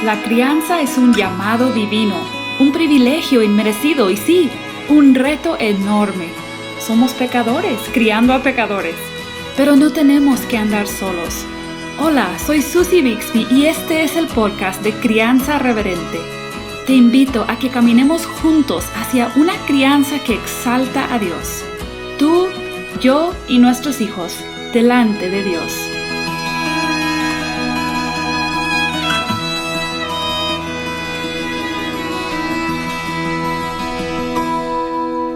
La crianza es un llamado divino, un privilegio inmerecido y sí, un reto enorme. Somos pecadores, criando a pecadores, pero no tenemos que andar solos. Hola, soy Susie Bixby y este es el podcast de Crianza Reverente. Te invito a que caminemos juntos hacia una crianza que exalta a Dios. Tú, yo y nuestros hijos, delante de Dios.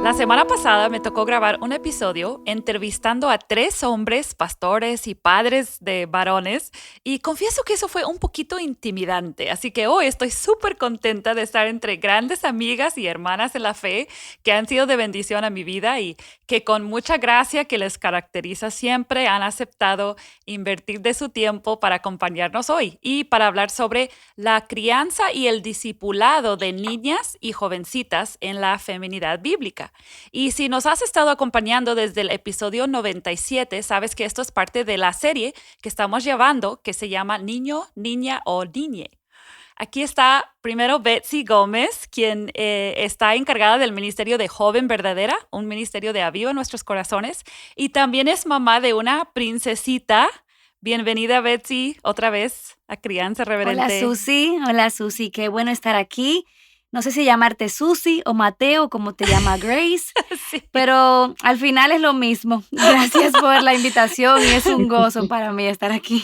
La semana pasada me tocó grabar un episodio entrevistando a 3 hombres, pastores y padres de varones, y confieso que eso fue un poquito intimidante, así que hoy estoy súper contenta de estar entre grandes amigas y hermanas en la fe que han sido de bendición a mi vida y que con mucha gracia que les caracteriza siempre han aceptado invertir de su tiempo para acompañarnos hoy y para hablar sobre la crianza y el discipulado de niñas y jovencitas en la feminidad bíblica. Y si nos has estado acompañando desde el episodio 97, sabes que esto es parte de la serie que estamos llevando que se llama Niño, Niña o Niñe. Aquí está primero Betsy Gómez, quien está encargada del Ministerio de Joven Verdadera, un ministerio de Aviva Nuestros Corazones, y también es mamá de una princesita. Bienvenida, Betsy, otra vez a Crianza Reverente. Hola Susi, qué bueno estar aquí. No sé si llamarte Susi o Mateo, como te llama Grace, Sí. pero al final es lo mismo. Gracias por la invitación y es un gozo para mí estar aquí.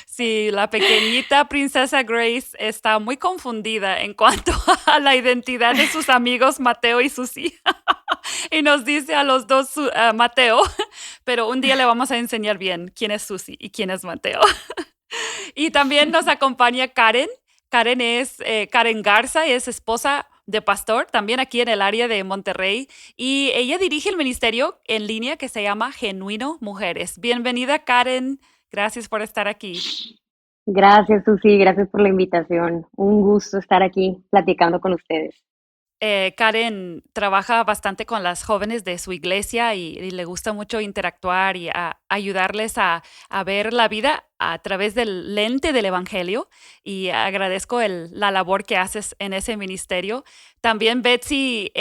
Sí, la pequeñita princesa Grace está muy confundida en cuanto a la identidad de sus amigos Mateo y Susi. Y nos dice a los dos Mateo, pero un día le vamos a enseñar bien quién es Susi y quién es Mateo. Y también nos acompaña Karen. Karen es Karen Garza y es esposa de pastor, también aquí en el área de Monterrey. Y ella dirige el ministerio en línea que se llama Genuino Mujeres. Bienvenida, Karen. Gracias por estar aquí. Gracias, Susi, gracias por la invitación. Un gusto estar aquí platicando con ustedes. Karen trabaja bastante con las jóvenes de su iglesia y le gusta mucho interactuar y ayudarles a ver la vida a través del lente del Evangelio, y agradezco la labor que haces en ese ministerio. También Betsy,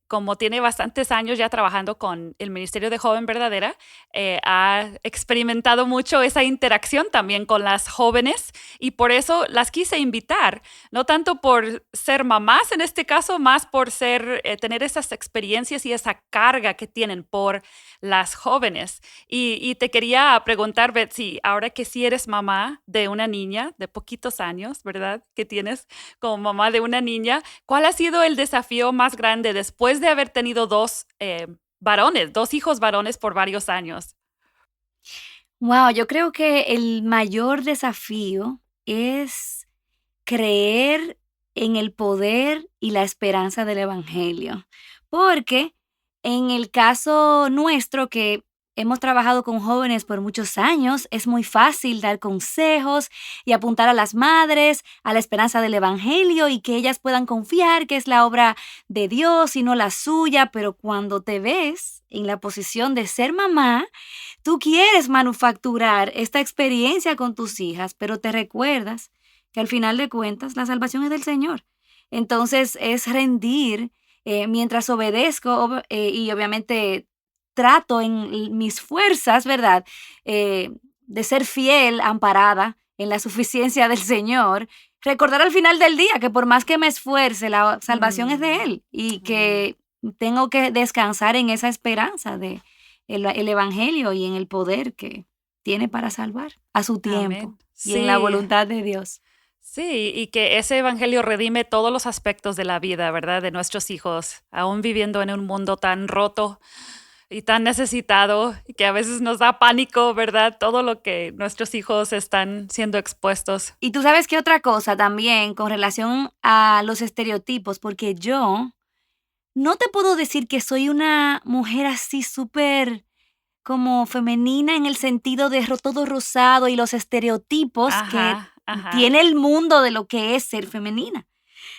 como tiene bastantes años ya trabajando con el Ministerio de Joven Verdadera, ha experimentado mucho esa interacción también con las jóvenes, y por eso las quise invitar, no tanto por ser mamás en este caso, más por tener esas experiencias y esa carga que tienen por las jóvenes. Y te quería preguntar, Betsy, ahora que sí eres mamá de una niña de poquitos años, ¿verdad? Que tienes como mamá de una niña, ¿cuál ha sido el desafío más grande después de haber tenido 2 hijos varones por varios años? Wow, yo creo que el mayor desafío es creer en el poder y la esperanza del Evangelio. Porque en el caso nuestro, que hemos trabajado con jóvenes por muchos años, es muy fácil dar consejos y apuntar a las madres a la esperanza del Evangelio y que ellas puedan confiar que es la obra de Dios y no la suya. Pero cuando te ves en la posición de ser mamá, tú quieres manufacturar esta experiencia con tus hijas, pero te recuerdas que al final de cuentas la salvación es del Señor. Entonces es rendir mientras obedezco y obviamente trato en mis fuerzas, ¿verdad? De ser fiel, amparada en la suficiencia del Señor. Recordar al final del día que por más que me esfuerce, la salvación es de Él y que tengo que descansar en esa esperanza de el Evangelio y en el poder que tiene para salvar a su tiempo Amén. y en la Sí. voluntad de Dios. Sí, y que ese evangelio redime todos los aspectos de la vida, ¿verdad? De nuestros hijos, aún viviendo en un mundo tan roto y tan necesitado, y que a veces nos da pánico, ¿verdad? Todo lo que nuestros hijos están siendo expuestos. Y tú sabes qué otra cosa también con relación a los estereotipos, porque yo no te puedo decir que soy una mujer así súper como femenina en el sentido de todo rosado y los estereotipos que Ajá, ajá. tiene el mundo de lo que es ser femenina.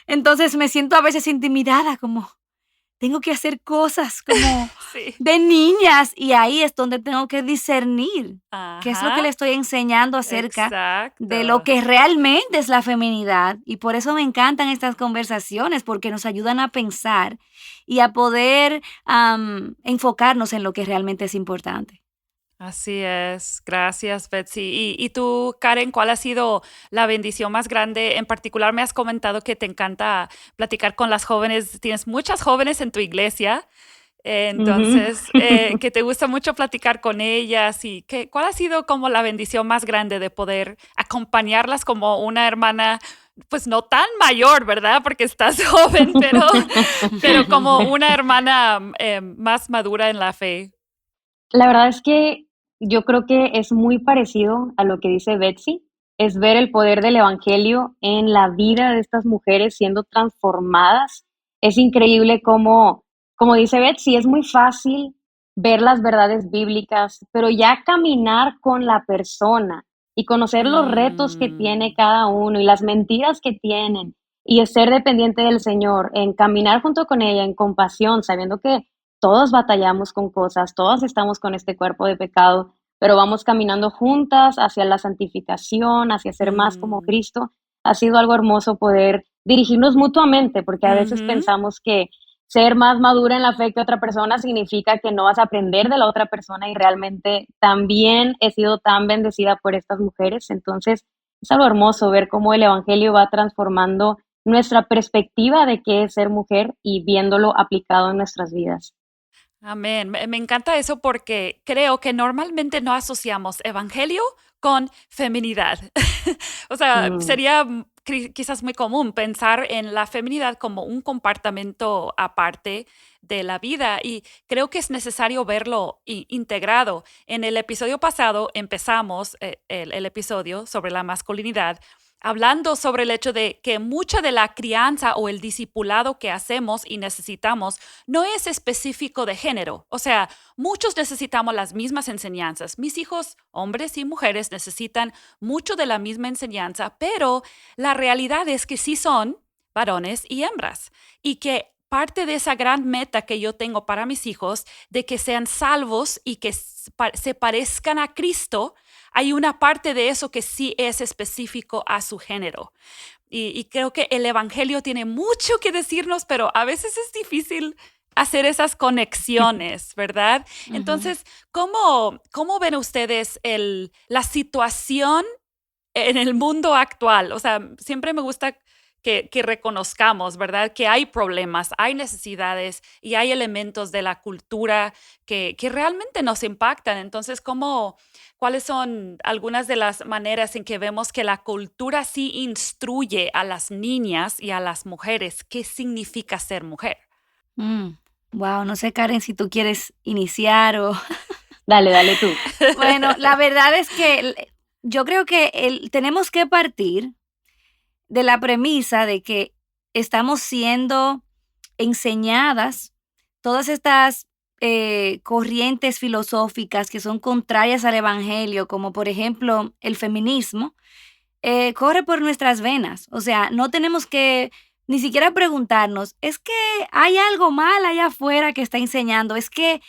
Entonces me siento a veces intimidada como, tengo que hacer cosas como Sí. de niñas y ahí es donde tengo que discernir qué es lo que le Ajá. estoy enseñando acerca de lo Exacto. que realmente es la feminidad. Y por eso me encantan estas conversaciones, porque nos ayudan a pensar y a poder enfocarnos en lo que realmente es importante. Así es. Gracias, Betsy. Y tú, Karen, ¿cuál ha sido la bendición más grande? En particular, me has comentado que te encanta platicar con las jóvenes. Tienes muchas jóvenes en tu iglesia. Ujú. Entonces, que te gusta mucho platicar con ellas y ¿cuál ha sido como la bendición más grande de poder acompañarlas como una hermana, pues no tan mayor, ¿verdad? Porque estás joven, pero como una hermana más madura en la fe. La verdad es que yo creo que es muy parecido a lo que dice Betsy, es ver el poder del evangelio en la vida de estas mujeres siendo transformadas. Es increíble cómo, como dice Betsy, es muy fácil ver las verdades bíblicas, pero ya caminar con la persona y conocer los retos que tiene Mm, cada uno y las mentiras que tienen y ser dependiente del Señor, en caminar junto con ella en compasión, sabiendo que todos batallamos con cosas, todos estamos con este cuerpo de pecado, pero vamos caminando juntas hacia la santificación, hacia ser más como mm, Cristo. Ha sido algo hermoso poder dirigirnos mutuamente, porque a veces ujú. pensamos que ser más madura en la fe que otra persona significa que no vas a aprender de la otra persona y realmente también he sido tan bendecida por estas mujeres. Entonces, es algo hermoso ver cómo el Evangelio va transformando nuestra perspectiva de qué es ser mujer y viéndolo aplicado en nuestras vidas. Amén. Me encanta eso porque creo que normalmente no asociamos evangelio con feminidad. O sea, Mm. sería quizás muy común pensar en la feminidad como un compartimento aparte de la vida y creo que es necesario verlo integrado. En el episodio pasado empezamos el episodio sobre la masculinidad hablando sobre el hecho de que mucha de la crianza o el discipulado que hacemos y necesitamos no es específico de género. O sea, muchos necesitamos las mismas enseñanzas. Mis hijos, hombres y mujeres, necesitan mucho de la misma enseñanza, pero la realidad es que sí son varones y hembras y que parte de esa gran meta que yo tengo para mis hijos de que sean salvos y que se parezcan a Cristo, hay una parte de eso que sí es específico a su género. Y creo que el Evangelio tiene mucho que decirnos, pero a veces es difícil hacer esas conexiones, ¿verdad? Ujú. Entonces, ¿cómo ven ustedes la situación en el mundo actual? O sea, siempre me gusta que reconozcamos, ¿verdad? Que hay problemas, hay necesidades y hay elementos de la cultura que realmente nos impactan. Entonces, ¿cuáles son algunas de las maneras en que vemos que la cultura sí instruye a las niñas y a las mujeres qué significa ser mujer? Mm. Wow, no sé, Karen, si tú quieres iniciar o... Dale, dale tú. Bueno, la verdad es que yo creo que tenemos que partir de la premisa de que estamos siendo enseñadas todas estas corrientes filosóficas que son contrarias al evangelio, como por ejemplo el feminismo, corre por nuestras venas. O sea, no tenemos que ni siquiera preguntarnos, es que hay algo mal allá afuera que está enseñando, es que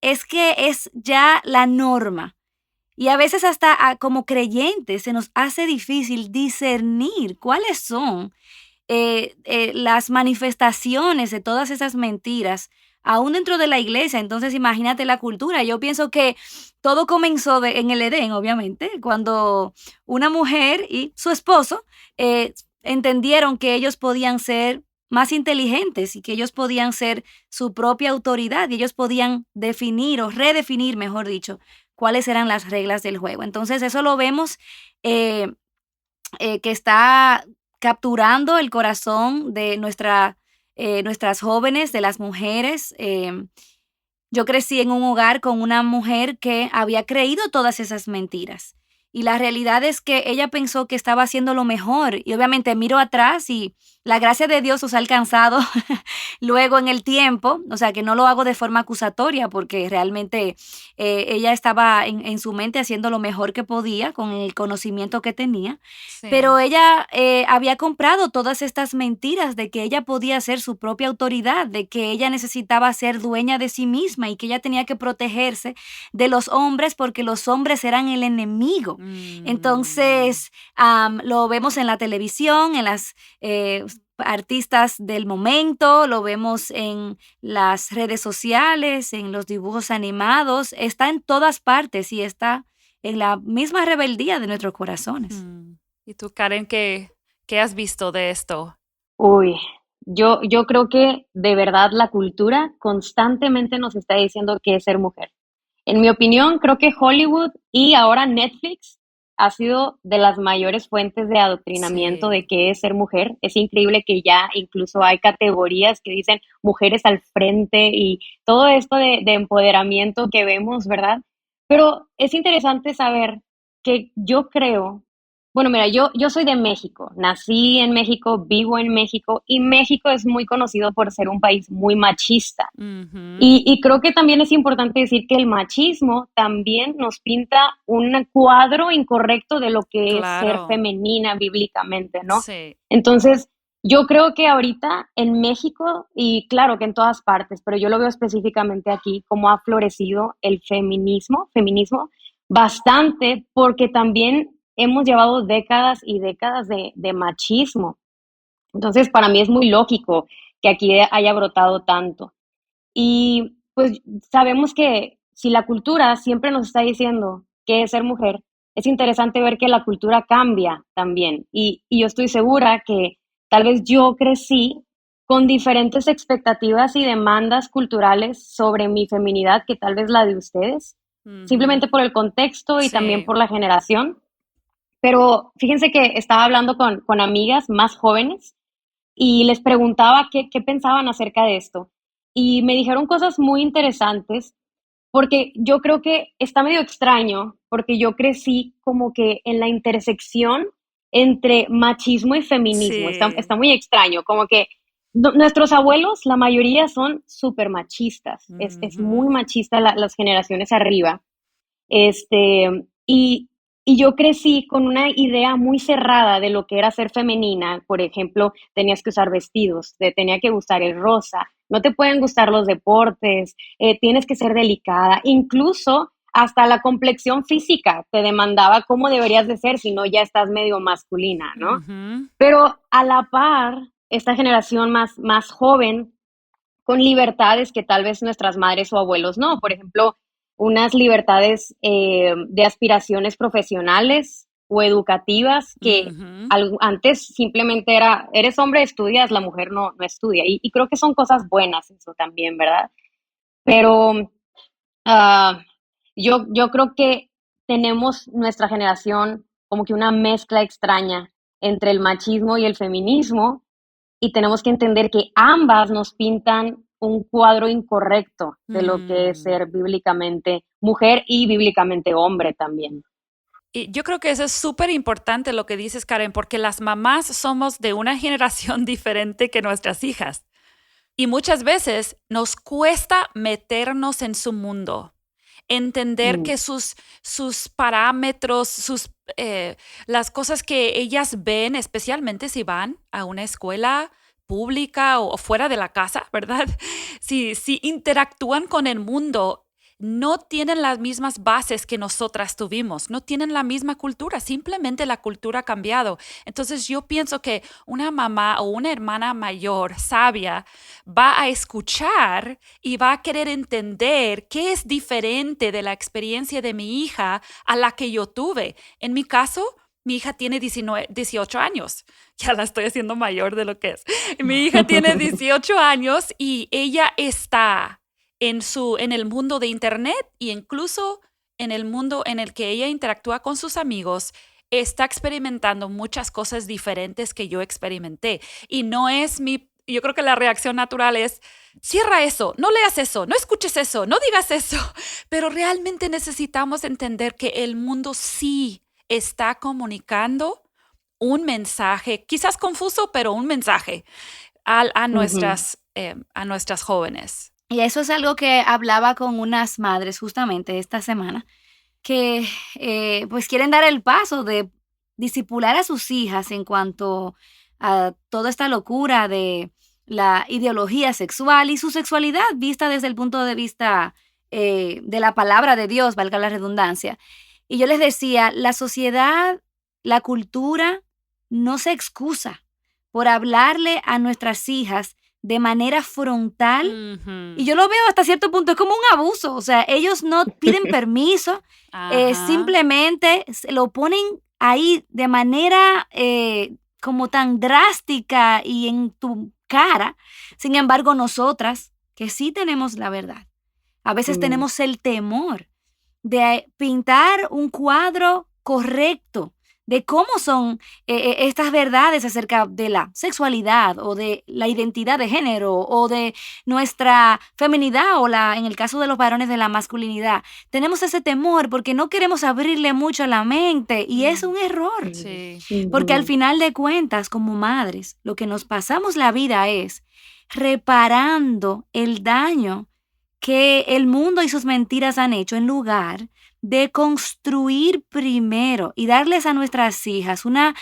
es ya la norma. Y a veces hasta como creyentes se nos hace difícil discernir cuáles son las manifestaciones de todas esas mentiras, aún dentro de la iglesia. Entonces, imagínate la cultura. Yo pienso que todo comenzó en el Edén, obviamente, cuando una mujer y su esposo entendieron que ellos podían ser más inteligentes y que ellos podían ser su propia autoridad y ellos podían definir o redefinir, mejor dicho, cuáles eran las reglas del juego. Entonces, eso lo vemos eh, que está capturando el corazón de nuestras jóvenes, de las mujeres. Yo crecí en un hogar con una mujer que había creído todas esas mentiras. Y la realidad es que ella pensó que estaba haciendo lo mejor. Y obviamente miro atrás y la gracia de Dios os ha alcanzado luego en el tiempo, o sea, que no lo hago de forma acusatoria porque realmente ella estaba en su mente haciendo lo mejor que podía con el conocimiento que tenía, pero Sí. ella había comprado todas estas mentiras de que ella podía ser su propia autoridad, de que ella necesitaba ser dueña de sí misma y que ella tenía que protegerse de los hombres porque los hombres eran el enemigo. Mm, Entonces, lo vemos en la televisión, en las artistas del momento, lo vemos en las redes sociales, en los dibujos animados, está en todas partes y está en la misma rebeldía de nuestros corazones. mm. ¿Y tú, Karen, qué has visto de esto? Uy, yo creo que de verdad la cultura constantemente nos está diciendo qué es ser mujer. En mi opinión, creo que Hollywood y ahora Netflix ha sido de las mayores fuentes de adoctrinamiento Sí. de qué es ser mujer. Es increíble que ya incluso hay categorías que dicen mujeres al frente y todo esto de empoderamiento que vemos, ¿verdad? Pero es interesante saber que yo creo, bueno, mira, yo soy de México, nací en México, vivo en México y México es muy conocido por ser un país muy machista. Ujú. Y creo que también es importante decir que el machismo también nos pinta un cuadro incorrecto de lo que es ser Claro. femenina bíblicamente, ¿no? Sí. Entonces, yo creo que ahorita en México, y claro que en todas partes, pero yo lo veo específicamente aquí, como ha florecido el feminismo bastante, porque también hemos llevado décadas y décadas de machismo. Entonces, para mí es muy lógico que aquí haya brotado tanto. Y pues sabemos que si la cultura siempre nos está diciendo qué es ser mujer, es interesante ver que la cultura cambia también. Y yo estoy segura que tal vez yo crecí con diferentes expectativas y demandas culturales sobre mi feminidad que tal vez la de ustedes, Ujú. simplemente por el contexto y también Sí. por la generación. Pero fíjense que estaba hablando con amigas más jóvenes y les preguntaba qué pensaban acerca de esto. Y me dijeron cosas muy interesantes, porque yo creo que está medio extraño, porque yo crecí como que en la intersección entre machismo y feminismo. Está Sí. muy extraño, como que nuestros abuelos, la mayoría son súper machistas. Es muy Ujú. machista las generaciones arriba. Y, y yo crecí con una idea muy cerrada de lo que era ser femenina. Por ejemplo, tenías que usar vestidos, te tenía que gustar el rosa, no te pueden gustar los deportes, tienes que ser delicada, incluso hasta la complexión física te demandaba cómo deberías de ser, si no ya estás medio masculina, ¿no? Ujú. Pero a la par, esta generación más joven con libertades que tal vez nuestras madres o abuelos no. Por ejemplo, unas libertades de aspiraciones profesionales o educativas que Ujú. antes simplemente era, eres hombre, estudias, la mujer no estudia. Y creo que son cosas buenas eso también, ¿verdad? Pero ah, yo creo que tenemos nuestra generación como que una mezcla extraña entre el machismo y el feminismo y tenemos que entender que ambas nos pintan un cuadro incorrecto de lo que es Mm. ser bíblicamente mujer y bíblicamente hombre también. Y yo creo que eso es súper importante lo que dices, Karen, porque las mamás somos de una generación diferente que nuestras hijas. Y muchas veces nos cuesta meternos en su mundo, entender Mm, que sus parámetros, las cosas que ellas ven, especialmente si van a una escuela pública o fuera de la casa, ¿verdad? Si interactúan con el mundo, no tienen las mismas bases que nosotras tuvimos, no tienen la misma cultura, simplemente la cultura ha cambiado. Entonces yo pienso que una mamá o una hermana mayor, sabia, va a escuchar y va a querer entender qué es diferente de la experiencia de mi hija a la que yo tuve. En mi caso, mi hija tiene 18 años. Ya la estoy haciendo mayor de lo que es. Mi hija tiene 18 años y ella está en el mundo de Internet y incluso en el mundo en el que ella interactúa con sus amigos, está experimentando muchas cosas diferentes que yo experimenté. Y no es yo creo que la reacción natural es, cierra eso, no leas eso, no escuches eso, no digas eso. Pero realmente necesitamos entender que el mundo sí está comunicando un mensaje, quizás confuso, pero un mensaje a Ujú. nuestras jóvenes. Y eso es algo que hablaba con unas madres justamente esta semana, que pues quieren dar el paso de disipular a sus hijas en cuanto a toda esta locura de la ideología sexual y su sexualidad vista desde el punto de vista de la palabra de Dios, valga la redundancia. Y yo les decía, la sociedad, la cultura no se excusa por hablarle a nuestras hijas de manera frontal y Ujú. yo lo veo hasta cierto punto, es como un abuso, o sea, ellos no piden permiso, Ajá. simplemente se lo ponen ahí de manera como tan drástica y en tu cara. Sin embargo, nosotras, que sí tenemos la verdad, a veces Mm, tenemos el temor de pintar un cuadro correcto de cómo son estas verdades acerca de la sexualidad o de la identidad de género o de nuestra feminidad o en el caso de los varones de la masculinidad. Tenemos ese temor porque no queremos abrirle mucho la mente y es Mm, un error, mm, sí. porque al ujú, final de cuentas, como madres, lo que nos pasamos la vida es reparando el daño que el mundo y sus mentiras han hecho en lugar de construir primero y darles a nuestras hijas una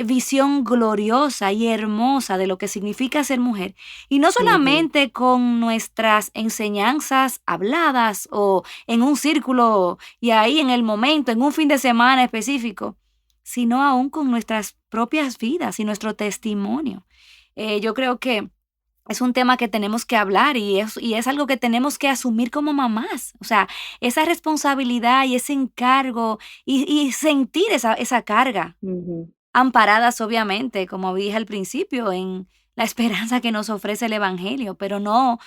visión gloriosa y hermosa de lo que significa ser mujer. Y no ujú, solamente con nuestras enseñanzas habladas o en un círculo y ahí en el momento, en un fin de semana específico, sino aún con nuestras propias vidas y nuestro testimonio. Yo creo que es un tema que tenemos que hablar y es algo que tenemos que asumir como mamás. O sea, esa responsabilidad y ese encargo y sentir esa carga, ujú. amparadas obviamente, como dije al principio, en la esperanza que nos ofrece el Evangelio, pero no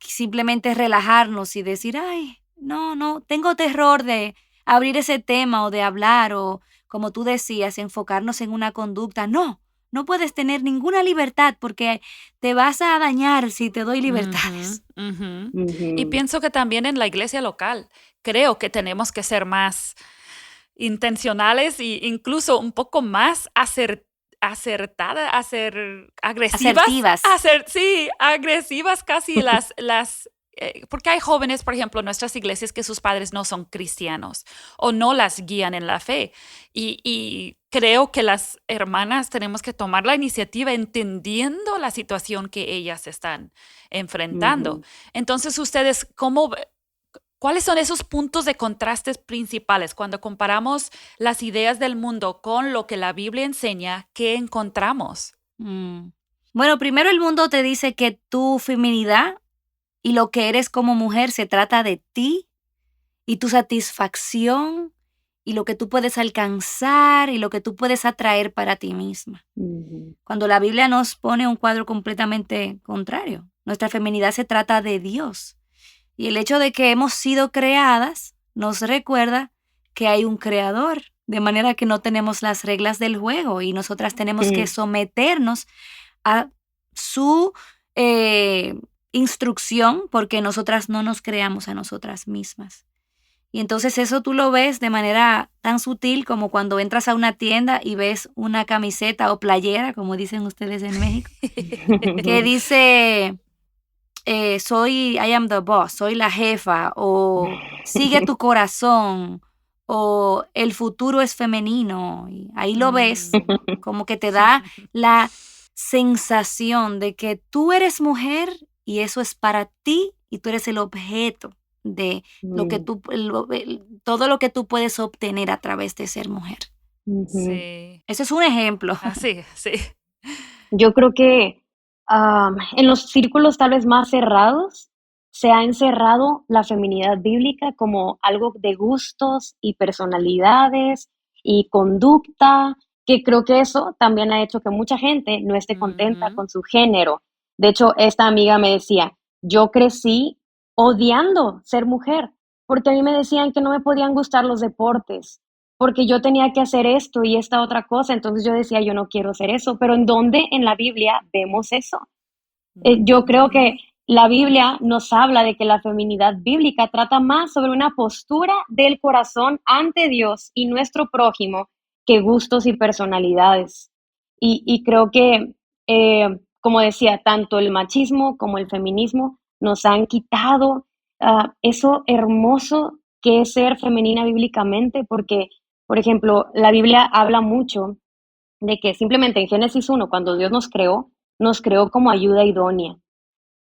simplemente relajarnos y decir, ay, no, no, tengo terror de abrir ese tema o de hablar o, como tú decías, enfocarnos en una conducta. No, no puedes tener ninguna libertad porque te vas a dañar si te doy Ujú, libertades. ujú. Y Ujú, pienso que también en la iglesia local, creo que tenemos que ser más intencionales e incluso un poco más acertadas, agresivas, Asertivas. sí, agresivas casi porque hay jóvenes, por ejemplo, en nuestras iglesias que sus padres no son cristianos o no las guían en la fe. Y creo que las hermanas tenemos que tomar la iniciativa entendiendo la situación que ellas están enfrentando. ujú. Entonces, ustedes, ¿cuáles son esos puntos de contrastes principales cuando comparamos las ideas del mundo con lo que la Biblia enseña? ¿Qué encontramos? Mm. Bueno, primero el mundo te dice que tu feminidad y lo que eres como mujer se trata de ti y tu satisfacción y lo que tú puedes alcanzar y lo que tú puedes atraer para ti misma. Ujú, Cuando la Biblia nos pone un cuadro completamente contrario. Nuestra feminidad se trata de Dios. Y el hecho de que hemos sido creadas nos recuerda que hay un creador, de manera que no tenemos las reglas del juego y nosotras tenemos que mm, someternos a su eh, instrucción porque nosotras no nos creamos a nosotras mismas. Y entonces eso tú lo ves de manera tan sutil como cuando entras a una tienda y ves una camiseta o playera, como dicen ustedes en México, que dice, I am the boss, soy la jefa, o sigue tu corazón, o el futuro es femenino. Y ahí lo ves, Mm. como que te da la sensación de que tú eres mujer y eso es para ti y tú eres el objeto de lo que Mm, todo lo que tú puedes obtener a través de ser mujer. ujú. Sí, Eso es un ejemplo. así, sí. Yo creo que, en los círculos tal vez más cerrados, se ha encerrado la feminidad bíblica como algo de gustos y personalidades y conducta, que creo que eso también ha hecho que mucha gente no esté contenta Ujú. con su género. De hecho, esta amiga me decía: "Yo crecí odiando ser mujer, porque a mí me decían que no me podían gustar los deportes, porque yo tenía que hacer esto y esta otra cosa". Entonces yo decía, yo no quiero hacer eso, pero ¿en dónde en la Biblia vemos eso? Yo creo que Ujú. la Biblia nos habla de que la feminidad bíblica trata más sobre una postura del corazón ante Dios y nuestro prójimo que gustos y personalidades. Y creo que, como decía, tanto el machismo como el feminismo nos han quitado eso hermoso que es ser femenina bíblicamente, porque, por ejemplo, la Biblia habla mucho de que simplemente en Génesis 1, cuando Dios nos creó como ayuda idónea.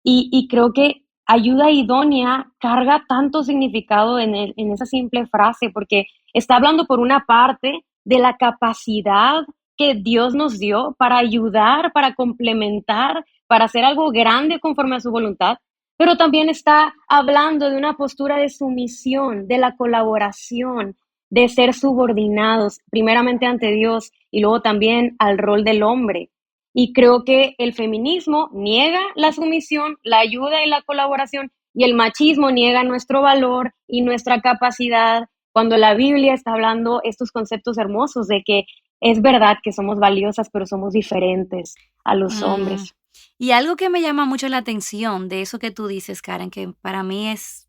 Y creo que ayuda idónea carga tanto significado en esa simple frase, porque está hablando por una parte de la capacidad que Dios nos dio para ayudar, para complementar, para hacer algo grande conforme a su voluntad, pero también está hablando de una postura de sumisión, de la colaboración, de ser subordinados, primeramente ante Dios y luego también al rol del hombre. Y creo que el feminismo niega la sumisión, la ayuda y la colaboración, y el machismo niega nuestro valor y nuestra capacidad, cuando la Biblia está hablando estos conceptos hermosos de que es verdad que somos valiosas, pero somos diferentes a los Mm, hombres. Y algo que me llama mucho la atención de eso que tú dices, Karen, que para mí es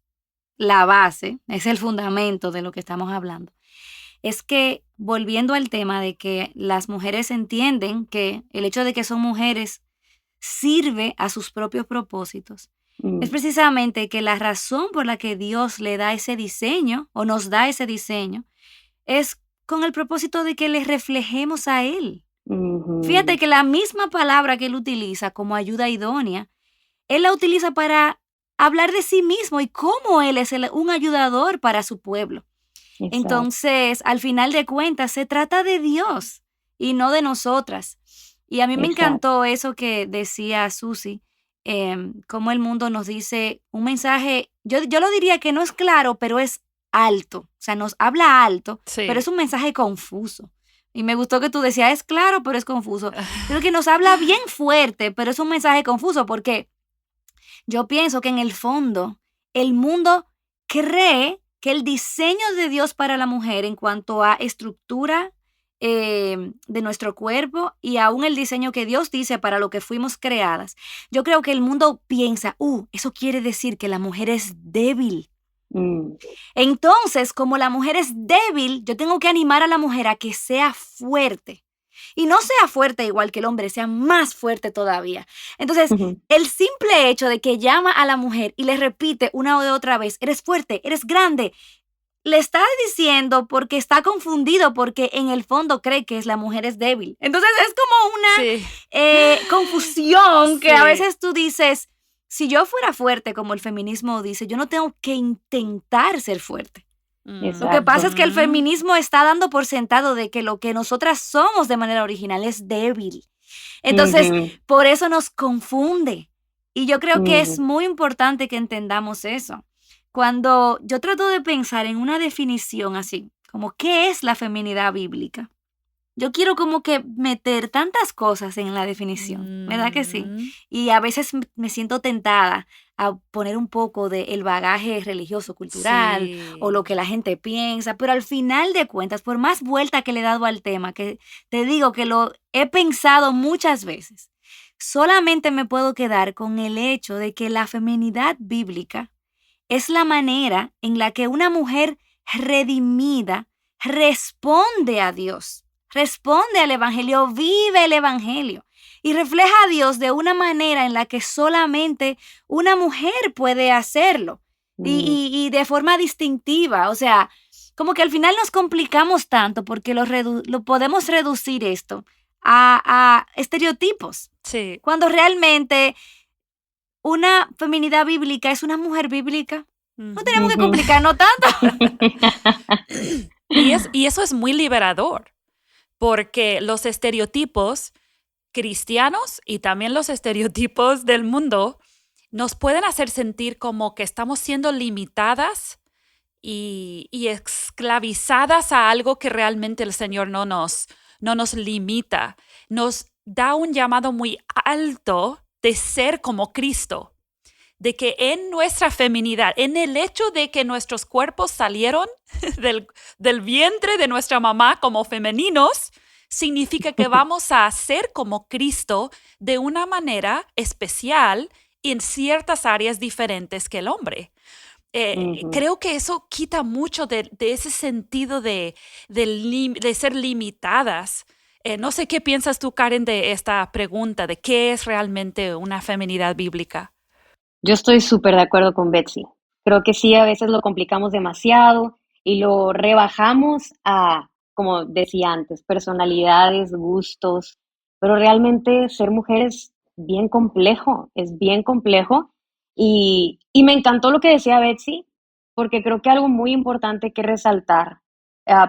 la base, es el fundamento de lo que estamos hablando, es que volviendo al tema de que las mujeres entienden que el hecho de que son mujeres sirve a sus propios propósitos, es Mm, precisamente que la razón por la que Dios le da ese diseño o nos da ese diseño es con el propósito de que le reflejemos a Él. Fíjate ujú, que la misma palabra que Él utiliza como ayuda idónea, Él la utiliza para hablar de sí mismo y cómo Él es un ayudador para su pueblo. exacto, Entonces, al final de cuentas, se trata de Dios y no de nosotras. Y a mí me exacto. encantó eso que decía Susi, cómo el mundo nos dice un mensaje, yo lo diría que no es claro, pero es alto, o sea, nos habla alto, pero es Sí. un mensaje confuso. Y me gustó que tú decías, es claro, pero es confuso. Creo que nos habla bien fuerte, pero es un mensaje confuso porque yo pienso que en el fondo el mundo cree que el diseño de Dios para la mujer en cuanto a estructura de nuestro cuerpo y aún el diseño que Dios dice para lo que fuimos creadas, yo creo que el mundo piensa, eso quiere decir que la mujer es débil. Mm, Entonces, como la mujer es débil, yo tengo que animar a la mujer a que sea fuerte. Y no sea fuerte igual que el hombre, sea más fuerte todavía. Entonces, ujú, el simple hecho de que llama a la mujer y le repite una o otra vez, eres fuerte, eres grande, le está diciendo porque está confundido, porque en el fondo cree que la mujer es débil. Entonces, es como una Sí. confusión que a Sí. veces tú dices, si yo fuera fuerte, como el feminismo dice, yo no tengo que intentar ser fuerte. Lo que pasa exacto. es que el Ujú. feminismo está dando por sentado de que lo que nosotras somos de manera original es débil. Entonces, Ujú, por eso nos confunde. Y yo creo que es ujú, muy importante que entendamos eso. Cuando yo trato de pensar en una definición así, como qué es la feminidad bíblica, yo quiero como que meter tantas cosas en la definición, ¿verdad que sí? Mm, Y a veces me siento tentada a poner un poco del bagaje religioso, cultural o lo sí. que la gente piensa, pero al final de cuentas, por más vuelta que le he dado al tema, que te digo que lo he pensado muchas veces, solamente me puedo quedar con el hecho de que la feminidad bíblica es la manera en la que una mujer redimida responde a Dios, responde al Evangelio, vive el Evangelio y refleja a Dios de una manera en la que solamente una mujer puede hacerlo mm. y de forma distintiva. O sea, como que al final nos complicamos tanto porque lo podemos reducir esto a estereotipos, Sí. cuando realmente una feminidad bíblica es una mujer bíblica. No tenemos que Ujú. Ujú. complicarnos tanto. Y eso es muy liberador, porque los estereotipos cristianos y también los estereotipos del mundo nos pueden hacer sentir como que estamos siendo limitadas y esclavizadas a algo que realmente el Señor no nos limita. Nos da un llamado muy alto de ser como Cristo, de que en nuestra feminidad, en el hecho de que nuestros cuerpos salieron del vientre de nuestra mamá como femeninos, significa que vamos a ser como Cristo de una manera especial en ciertas áreas diferentes que el hombre. Ujú. creo que eso quita mucho de ese sentido de ser limitadas. No sé qué piensas tú, Karen, de esta pregunta, de qué es realmente una feminidad bíblica. Yo estoy súper de acuerdo con Betsy. Creo que sí, a veces lo complicamos demasiado y lo rebajamos a, como decía antes, personalidades, gustos, pero realmente ser mujer es bien complejo y me encantó lo que decía Betsy, porque creo que algo muy importante que resaltar,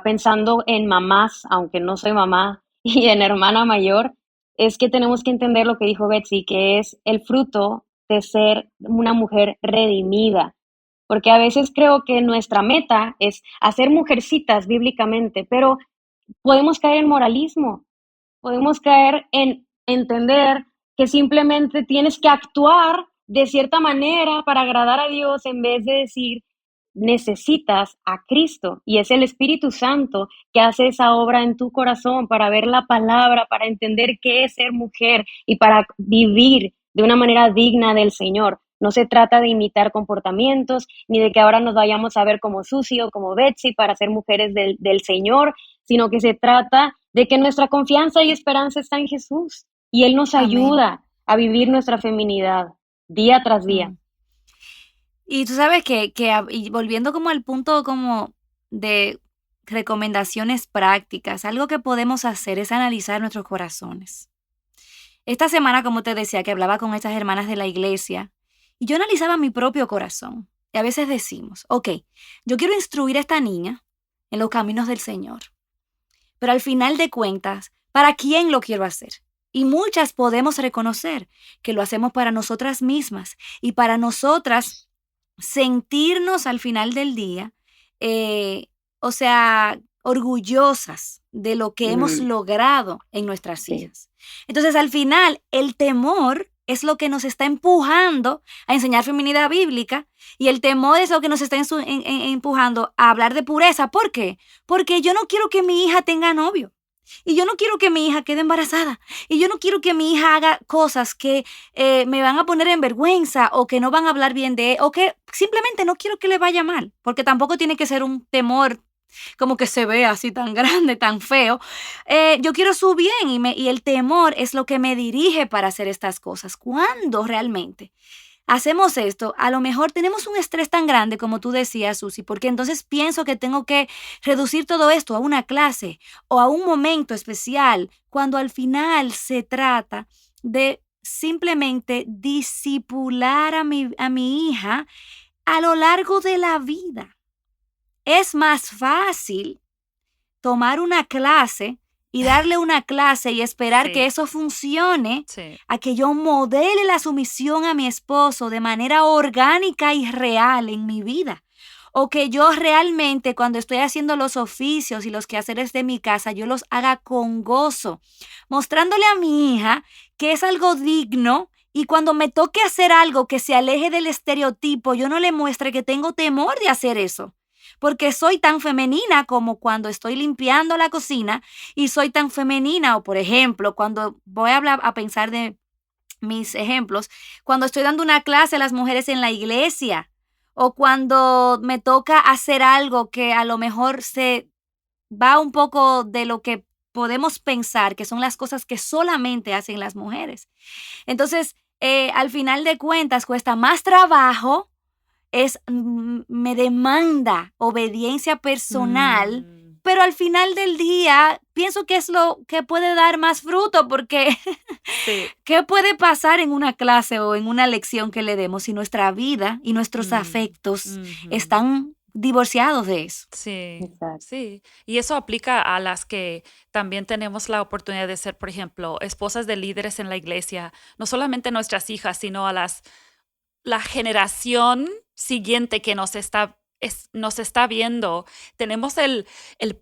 pensando en mamás, aunque no soy mamá, y en hermana mayor, es que tenemos que entender lo que dijo Betsy, que es el fruto de ser una mujer redimida, porque a veces creo que nuestra meta es hacer mujercitas bíblicamente, pero podemos caer en moralismo, podemos caer en entender que simplemente tienes que actuar de cierta manera para agradar a Dios en vez de decir, necesitas a Cristo y es el Espíritu Santo que hace esa obra en tu corazón para ver la palabra, para entender qué es ser mujer y para vivir de una manera digna del Señor. No se trata de imitar comportamientos, ni de que ahora nos vayamos a ver como Susi o como Betsy para ser mujeres del Señor, sino que se trata de que nuestra confianza y esperanza está en Jesús y Él nos Amén. ayuda a vivir nuestra feminidad día tras día. Mm. Y tú sabes y volviendo como al punto como de recomendaciones prácticas, algo que podemos hacer es analizar nuestros corazones. Esta semana, como te decía, que hablaba con estas hermanas de la iglesia, y yo analizaba mi propio corazón. Y a veces decimos, ok, yo quiero instruir a esta niña en los caminos del Señor, pero al final de cuentas, ¿para quién lo quiero hacer? Y muchas podemos reconocer que lo hacemos para nosotras mismas y para nosotras sentirnos al final del día, eh, o sea, orgullosas de lo que hemos Mm, logrado en nuestras sí. hijas. Entonces, al final, el temor es lo que nos está empujando a enseñar feminidad bíblica y el temor es lo que nos está empujando a hablar de pureza. ¿Por qué? Porque yo no quiero que mi hija tenga novio. Y yo no quiero que mi hija quede embarazada. Y yo no quiero que mi hija haga cosas que me van a poner en vergüenza o que no van a hablar bien de él o que simplemente no quiero que le vaya mal. Porque tampoco tiene que ser un temor como que se vea así tan grande, tan feo. Yo quiero su bien y el temor es lo que me dirige para hacer estas cosas. ¿Cuándo realmente hacemos esto? A lo mejor tenemos un estrés tan grande como tú decías, Susi, porque entonces pienso que tengo que reducir todo esto a una clase o a un momento especial, cuando al final se trata de simplemente disipular a mi hija a lo largo de la vida. Es más fácil tomar una clase y darle una clase y esperar que Sí, eso funcione, sí. a que yo modele la sumisión a mi esposo de manera orgánica y real en mi vida. O que yo realmente cuando estoy haciendo los oficios y los quehaceres de mi casa, yo los haga con gozo, mostrándole a mi hija que es algo digno y cuando me toque hacer algo que se aleje del estereotipo, yo no le muestre que tengo temor de hacer eso porque soy tan femenina como cuando estoy limpiando la cocina y soy tan femenina o por ejemplo, cuando voy a hablar a pensar de mis ejemplos, cuando estoy dando una clase a las mujeres en la iglesia o cuando me toca hacer algo que a lo mejor se va un poco de lo que podemos pensar que son las cosas que solamente hacen las mujeres. Entonces, al final de cuentas, cuesta más trabajo me demanda obediencia personal, Mm, pero al final del día pienso que es lo que puede dar más fruto, porque sí. ¿qué puede pasar en una clase o en una lección que le demos si nuestra vida y nuestros Mm, afectos ujú. están divorciados de eso? Sí, Exacto. sí. Y eso aplica a las que también tenemos la oportunidad de ser, por ejemplo, esposas de líderes en la iglesia, no solamente nuestras hijas, sino a la generación siguiente que nos está viendo. Tenemos el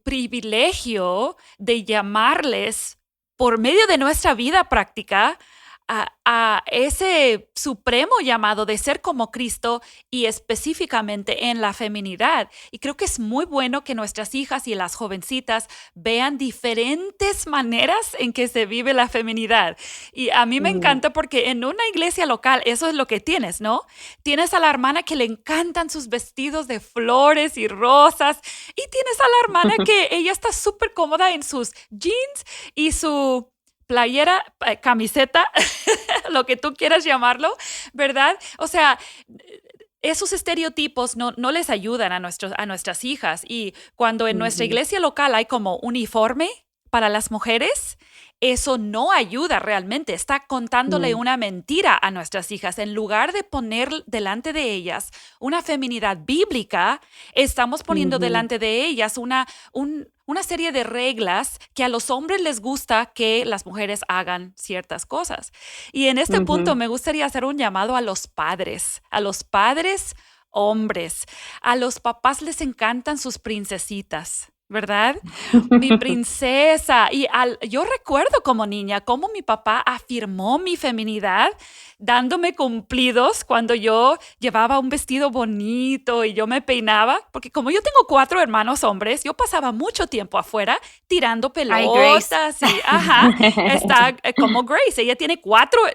privilegio de llamarles por medio de nuestra vida práctica a ese supremo llamado de ser como Cristo y específicamente en la feminidad. Y creo que es muy bueno que nuestras hijas y las jovencitas vean diferentes maneras en que se vive la feminidad. Y a mí me Ujú. encanta porque en una iglesia local eso es lo que tienes, ¿no? Tienes a la hermana que le encantan sus vestidos de flores y rosas y tienes a la hermana que ella está súper cómoda en sus jeans y su playera, camiseta, lo que tú quieras llamarlo, ¿verdad? O sea, esos estereotipos no les ayudan a nuestras hijas. Y cuando en nuestra Ujú, iglesia local hay como uniforme para las mujeres, eso no ayuda realmente. Está contándole no, una mentira a nuestras hijas. En lugar de poner delante de ellas una feminidad bíblica, estamos poniendo ujú, delante de ellas una serie de reglas que a los hombres les gusta que las mujeres hagan ciertas cosas. Y en este punto ujú. me gustaría hacer un llamado a los padres hombres. A los papás les encantan sus princesitas, ¿verdad? Mi princesa. Yo recuerdo como niña cómo mi papá afirmó mi feminidad dándome cumplidos cuando yo llevaba un vestido bonito y yo me peinaba, porque como yo tengo 4 hermanos hombres, yo pasaba mucho tiempo afuera tirando Ay, Grace. pelotas y, ajá, está como Grace, ella tiene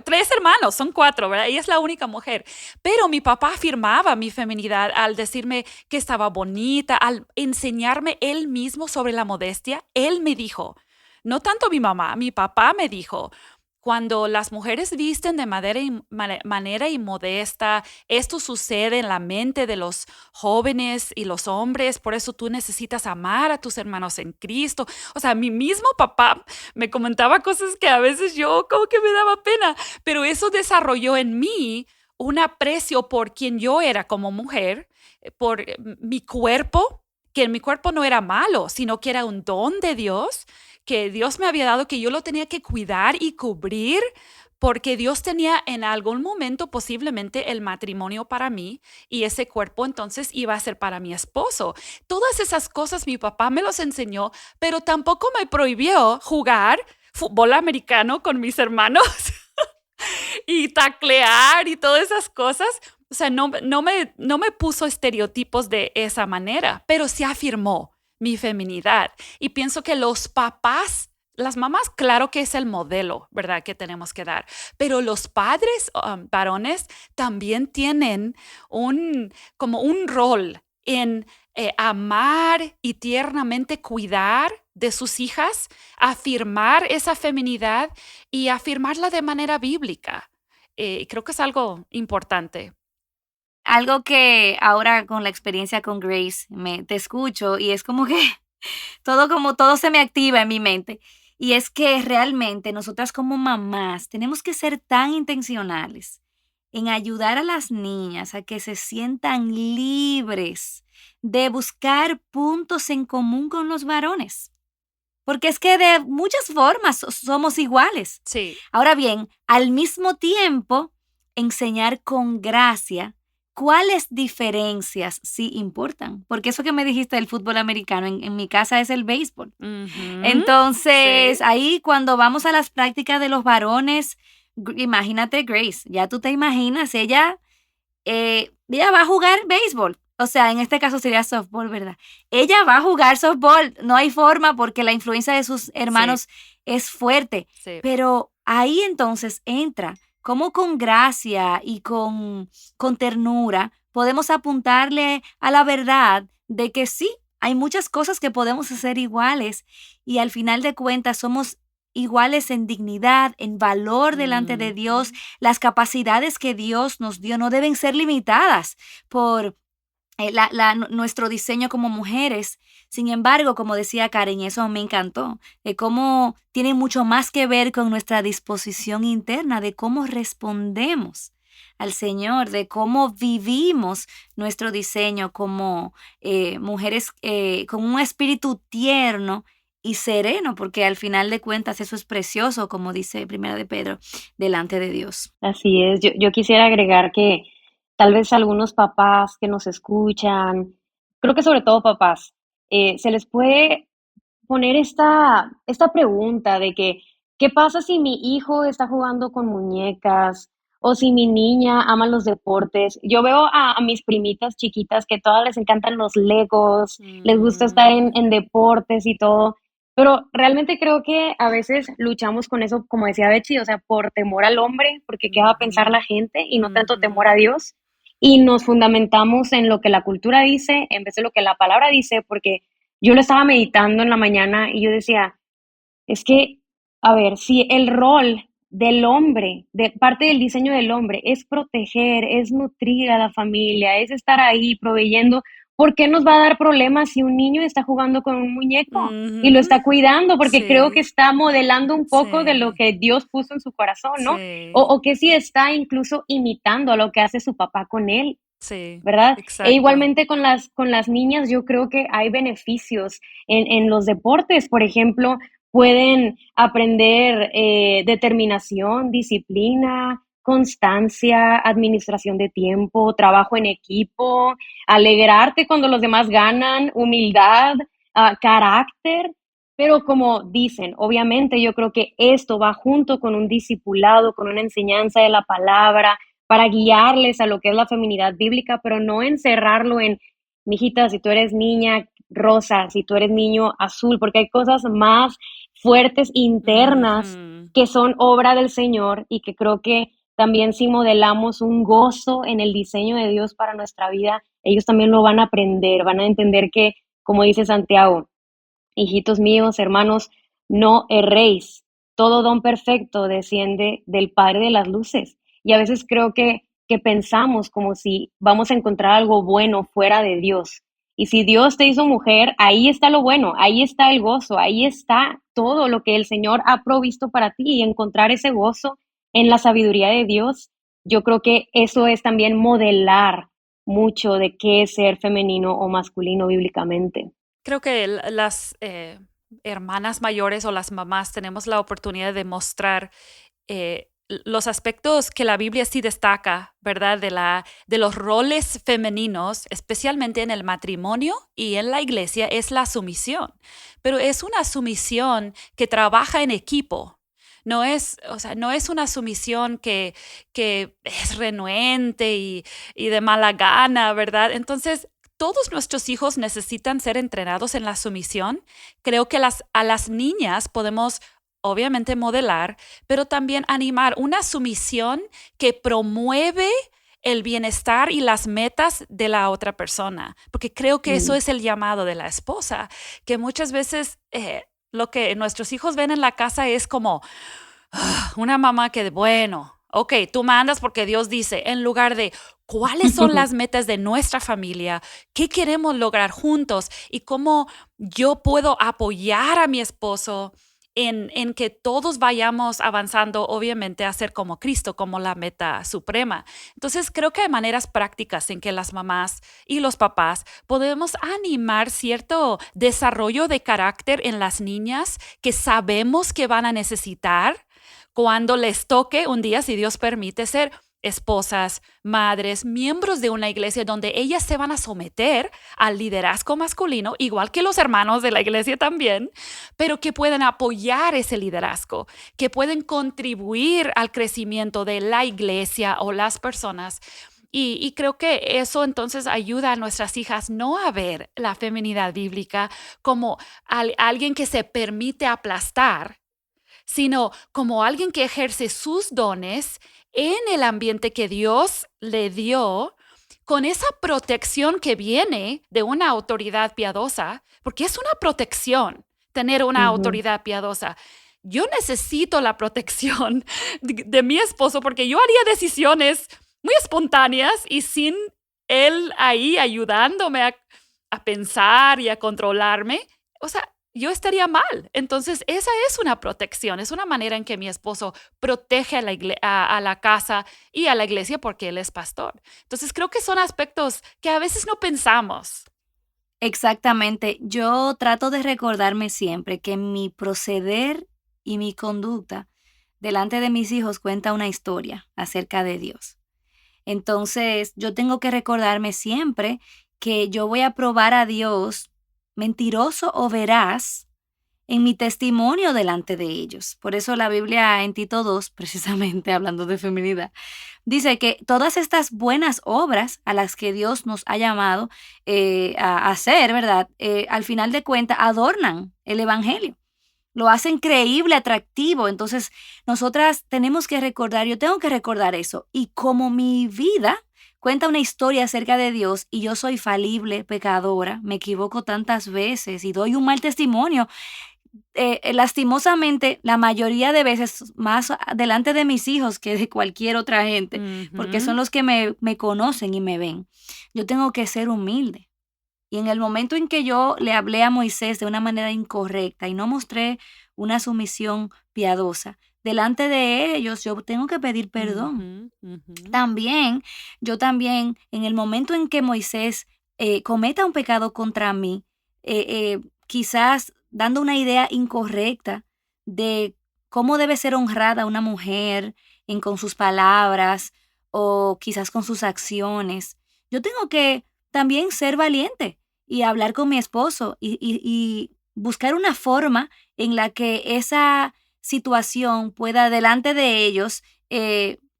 3 hermanos, son 4, ¿verdad? Ella es la única mujer. Pero mi papá afirmaba mi feminidad al decirme que estaba bonita, al enseñarme él mismo sobre la modestia. Él me dijo, no tanto mi mamá, mi papá me dijo, cuando las mujeres visten de manera inmodesta, esto sucede en la mente de los jóvenes y los hombres, por eso tú necesitas amar a tus hermanos en Cristo. O sea, mi mismo papá me comentaba cosas que a veces yo como que me daba pena, pero eso desarrolló en mí un aprecio por quien yo era como mujer, por mi cuerpo, que mi cuerpo no era malo, sino que era un don de Dios, que Dios me había dado, que yo lo tenía que cuidar y cubrir, porque Dios tenía en algún momento posiblemente el matrimonio para mí y ese cuerpo entonces iba a ser para mi esposo. Todas esas cosas mi papá me los enseñó, pero tampoco me prohibió jugar fútbol americano con mis hermanos y taclear y todas esas cosas. O sea, no me puso estereotipos de esa manera, pero sí afirmó mi feminidad. Y pienso que los papás, las mamás, claro que es el modelo, ¿verdad? Que tenemos que dar. Pero los padres varones también tienen como un rol en amar y tiernamente cuidar de sus hijas, afirmar esa feminidad y afirmarla de manera bíblica. Creo que es algo importante. Algo que ahora con la experiencia con Grace te escucho y es como que todo se me activa en mi mente. Y es que realmente nosotras como mamás tenemos que ser tan intencionales en ayudar a las niñas a que se sientan libres de buscar puntos en común con los varones. Porque es que de muchas formas somos iguales. Sí. Ahora bien, al mismo tiempo, enseñar con gracia cuáles diferencias sí importan. Porque eso que me dijiste del fútbol americano, en mi casa es el béisbol. Ujú. Sí. Entonces, ahí cuando vamos a las prácticas de los varones, imagínate Grace, ya tú te imaginas, ella va a jugar béisbol. O sea, en este caso sería softball, ¿verdad? Ella va a jugar softball. No hay forma porque la influencia de sus Sí. hermanos es fuerte. Sí. Pero ahí entonces entra cómo con gracia y con ternura podemos apuntarle a la verdad de que sí, hay muchas cosas que podemos hacer iguales y al final de cuentas somos iguales en dignidad, en valor delante de Dios. Ujú. Las capacidades que Dios nos dio no deben ser limitadas por nuestro diseño como mujeres. Sin embargo, como decía Karen, y eso me encantó, de cómo tiene mucho más que ver con nuestra disposición interna, de cómo respondemos al Señor, de cómo vivimos nuestro diseño como mujeres con un espíritu tierno y sereno, porque al final de cuentas eso es precioso, como dice Primera de Pedro, delante de Dios. así es. Yo quisiera agregar que tal vez algunos papás que nos escuchan, creo que sobre todo papás, se les puede poner esta pregunta de que, ¿qué pasa si mi hijo está jugando con muñecas o si mi niña ama los deportes? Yo veo a mis primitas chiquitas que todas les encantan los Legos, les gusta estar Mm, en deportes y todo, pero realmente creo que a veces luchamos con eso, como decía Betsy, o sea, por temor al hombre, porque qué va a pensar ujú, la gente y no tanto temor ujú, a Dios. Y nos fundamentamos en lo que la cultura dice en vez de lo que la palabra dice, porque yo lo estaba meditando en la mañana y yo decía, es que, a ver, si el rol del hombre, de parte del diseño del hombre, es proteger, es nutrir a la familia, es estar ahí proveyendo, ¿por qué nos va a dar problemas si un niño está jugando con un muñeco y lo ujú. está cuidando? Porque creo que Sí, está modelando un poco de lo sí, que Dios puso en su corazón, ¿no? sí, O que si está incluso imitando a lo que hace su papá con él. sí, ¿Verdad? E exacto. igualmente con las niñas, yo creo que hay beneficios en los deportes, por ejemplo, pueden aprender, determinación, disciplina, constancia, administración de tiempo, trabajo en equipo, alegrarte cuando los demás ganan, humildad, carácter. Pero como dicen, obviamente yo creo que esto va junto con un discipulado, con una enseñanza de la palabra, para guiarles a lo que es la feminidad bíblica, pero no encerrarlo en, mijita, si tú eres niña rosa, si tú eres niño azul, porque hay cosas más fuertes internas Ujú. que son obra del Señor y que creo que también si modelamos un gozo en el diseño de Dios para nuestra vida, ellos también lo van a aprender, van a entender que, como dice Santiago, hijitos míos, hermanos, no erréis. Todo don perfecto desciende del Padre de las luces. Y a veces creo que pensamos como si vamos a encontrar algo bueno fuera de Dios. Y si Dios te hizo mujer, ahí está lo bueno, ahí está el gozo, ahí está todo lo que el Señor ha provisto para ti. Y encontrar ese gozo en la sabiduría de Dios, yo creo que eso es también modelar mucho de qué es ser femenino o masculino bíblicamente. Creo que las hermanas mayores o las mamás tenemos la oportunidad de mostrar los aspectos que la Biblia sí destaca, ¿verdad? De los roles femeninos, especialmente en el matrimonio y en la iglesia, es la sumisión. Pero es una sumisión que trabaja en equipo. No es, o sea, no es una sumisión que es renuente y de mala gana, ¿verdad? Entonces, todos nuestros hijos necesitan ser entrenados en la sumisión. Creo que a las niñas podemos obviamente modelar, pero también animar una sumisión que promueve el bienestar y las metas de la otra persona, porque creo que eso Mm. es el llamado de la esposa, que muchas veces lo que nuestros hijos ven en la casa es como una mamá que, bueno, ok, tú mandas porque Dios dice, en lugar de cuáles son las metas de nuestra familia, qué queremos lograr juntos y cómo yo puedo apoyar a mi esposo en que todos vayamos avanzando, obviamente, a ser como Cristo, como la meta suprema. Entonces, creo que hay maneras prácticas en que las mamás y los papás podemos animar cierto desarrollo de carácter en las niñas que sabemos que van a necesitar cuando les toque un día, si Dios permite, ser esposas, madres, miembros de una iglesia donde ellas se van a someter al liderazgo masculino, igual que los hermanos de la iglesia también, pero que pueden apoyar ese liderazgo, que pueden contribuir al crecimiento de la iglesia o las personas. Y creo que eso entonces ayuda a nuestras hijas no a ver la feminidad bíblica como alguien que se permite aplastar, sino como alguien que ejerce sus dones en el ambiente que Dios le dio, con esa protección que viene de una autoridad piadosa, porque es una protección tener una Ujú. autoridad piadosa. Yo necesito la protección de mi esposo porque yo haría decisiones muy espontáneas y sin él ahí ayudándome a pensar y a controlarme. O sea, yo estaría mal. Entonces, esa es una protección, es una manera en que mi esposo protege a la casa y a la iglesia porque él es pastor. Entonces, creo que son aspectos que a veces no pensamos. Exactamente. Yo trato de recordarme siempre que mi proceder y mi conducta delante de mis hijos cuenta una historia acerca de Dios. Entonces, yo tengo que recordarme siempre que yo voy a probar a Dios mentiroso o veraz en mi testimonio delante de ellos. Por eso la Biblia en Tito 2, precisamente hablando de feminidad, dice que todas estas buenas obras a las que Dios nos ha llamado a hacer, ¿verdad? Al final de cuentas adornan el evangelio. Lo hacen creíble, atractivo. Entonces, nosotras tenemos que recordar, yo tengo que recordar eso. Y como mi vida cuenta una historia acerca de Dios y yo soy falible, pecadora, me equivoco tantas veces y doy un mal testimonio, lastimosamente, la mayoría de veces más delante de mis hijos que de cualquier otra gente, porque son los que me conocen y me ven. Yo tengo que ser humilde. Y en el momento en que yo le hablé a Moisés de una manera incorrecta y no mostré una sumisión piadosa, delante de ellos yo tengo que pedir perdón. También, en el momento en que Moisés cometa un pecado contra mí, quizás dando una idea incorrecta de cómo debe ser honrada una mujer con sus palabras o quizás con sus acciones, yo tengo que también ser valiente y hablar con mi esposo y buscar una forma en la que esa situación pueda delante de ellos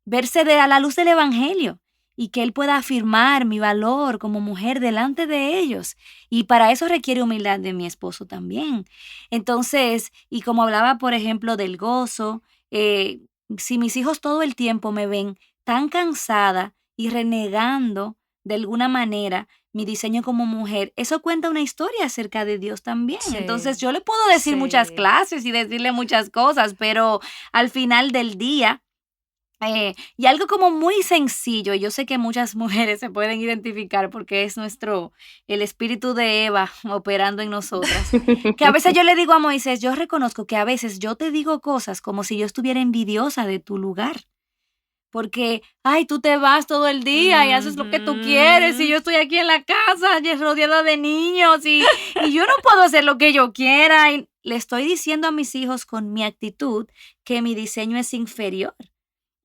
verse a la luz del evangelio y que él pueda afirmar mi valor como mujer delante de ellos. Y para eso requiere humildad de mi esposo también. Entonces, y como hablaba, por ejemplo, del gozo, si mis hijos todo el tiempo me ven tan cansada y renegando de alguna manera mi diseño como mujer, eso cuenta una historia acerca de Dios también. Sí, Entonces yo le puedo decir muchas clases y decirle muchas cosas, pero al final del día, y algo como muy sencillo, yo sé que muchas mujeres se pueden identificar porque es el espíritu de Eva operando en nosotras, que a veces yo le digo a Moisés, yo reconozco que a veces yo te digo cosas como si yo estuviera envidiosa de tu lugar. Porque, ay, tú te vas todo el día y haces lo que tú quieres y yo estoy aquí en la casa rodeada de niños y yo no puedo hacer lo que yo quiera. Y le estoy diciendo a mis hijos con mi actitud que mi diseño es inferior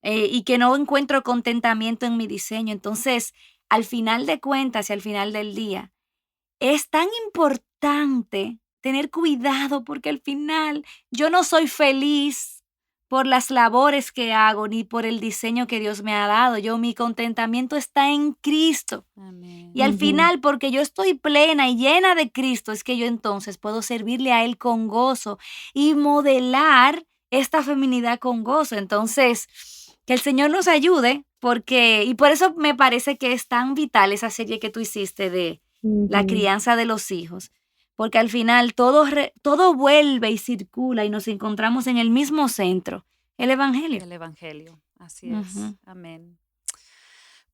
y que no encuentro contentamiento en mi diseño. Entonces, al final de cuentas y al final del día, es tan importante tener cuidado porque al final yo no soy feliz por las labores que hago, ni por el diseño que Dios me ha dado. Mi contentamiento está en Cristo. Amén. Y al final, porque yo estoy plena y llena de Cristo, es que yo entonces puedo servirle a Él con gozo y modelar esta feminidad con gozo. Entonces, que el Señor nos ayude, y por eso me parece que es tan vital esa serie que tú hiciste de la crianza de los hijos. Porque al final todo vuelve y circula y nos encontramos en el mismo centro, el evangelio. El evangelio, así es. Amén.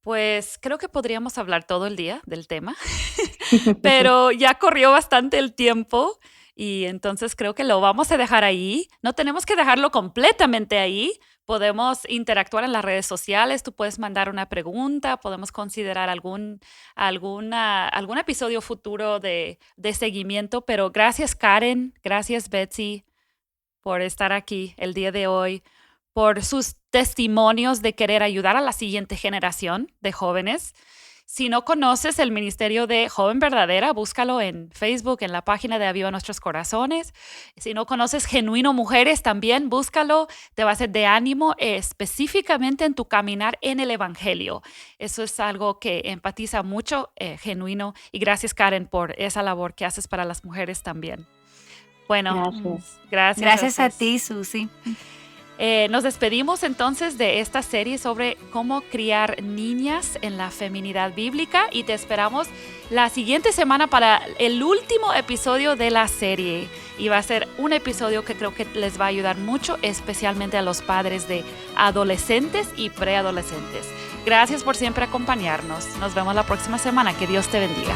Pues creo que podríamos hablar todo el día del tema, pero ya corrió bastante el tiempo y entonces creo que lo vamos a dejar ahí. No tenemos que dejarlo completamente ahí. Podemos interactuar en las redes sociales, tú puedes mandar una pregunta, podemos considerar algún episodio futuro de seguimiento, pero gracias Karen, gracias Betsy por estar aquí el día de hoy, por sus testimonios de querer ayudar a la siguiente generación de jóvenes. Si no conoces el Ministerio de Joven Verdadera, búscalo en Facebook, en la página de Aviva Nuestros Corazones. Si no conoces Genuino Mujeres, también búscalo. Te va a ser de ánimo específicamente en tu caminar en el Evangelio. Eso es algo que empatiza mucho, Genuino. Y gracias, Karen, por esa labor que haces para las mujeres también. Bueno, gracias a ti, Susi. Nos despedimos entonces de esta serie sobre cómo criar niñas en la feminidad bíblica y te esperamos la siguiente semana para el último episodio de la serie. Y va a ser un episodio que creo que les va a ayudar mucho, especialmente a los padres de adolescentes y preadolescentes. Gracias por siempre acompañarnos. Nos vemos la próxima semana. Que Dios te bendiga.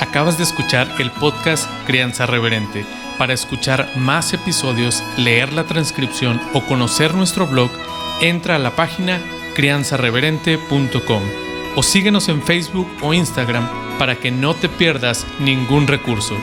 Acabas de escuchar el podcast Crianza Reverente. Para escuchar más episodios, leer la transcripción o conocer nuestro blog, entra a la página crianzareverente.com o síguenos en Facebook o Instagram para que no te pierdas ningún recurso.